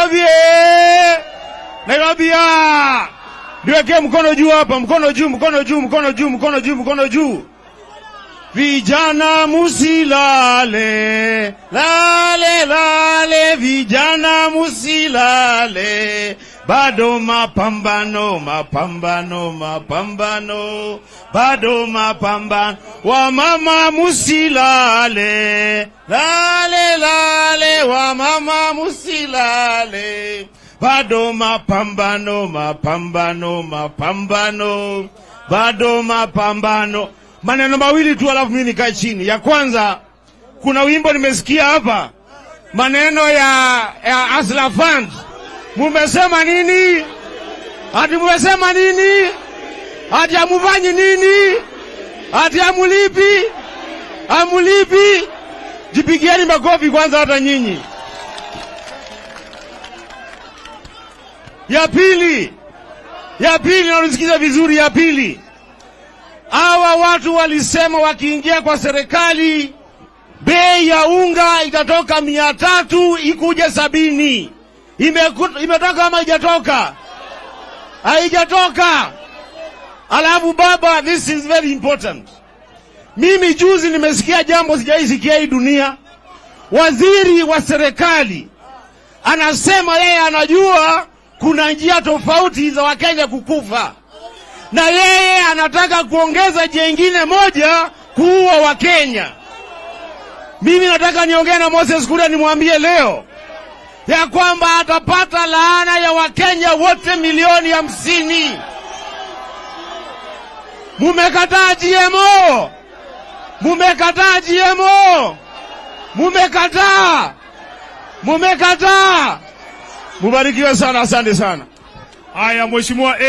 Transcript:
Nairobi! Nairobi! Niweke mkono juu hapa, mkono juu, mkono juu, mkono juu, mkono juu, mkono juu. Vijana musilale, lale, lale, vijana musilale. Bado mapambano, mapambano, mapambano. Bado mapambano, wamama musilale. Lale, lale, wamama musilale. Bado mapambano, mapambano, mapambano. Bado mapambano. Maneno mawili tu alafu mimi nikae chini. Ya kwanza, kuna wimbo nimesikia hapa. Maneno ya Hustler Fund. Mumesema nini? Ati mumesema nini? Ati amufanyi nini? Ati amulipi? Amulipi? Jipigieni makofi kwanza hata nyinyi. Ya pili, na unisikiza vizuri, ya pili. Hawa watu walisema wakiingia kwa serikali bei ya unga itatoka 300 ikuje 70. Imetoka ama haijatoka? Haijatoka. Alafu baba, this is very important. Mimi juzi nimesikia jambo sijaisikia hii dunia. Waziri wa serikali anasema yeye anajua kuna njia tofauti za Wakenya kukufa. Na yeye anataka kuongeza jengine moja kuua Wakenya. Mimi nataka niongee na Moses Kuria nimwambie leo ya kwamba atapata laana ya Wakenya wote milioni 50. Mumekataa GMO. Mumekataa GMO. Mumekataa. Mumekataa. Mubarikiwe sana, asante sana. Haya, Mheshimiwa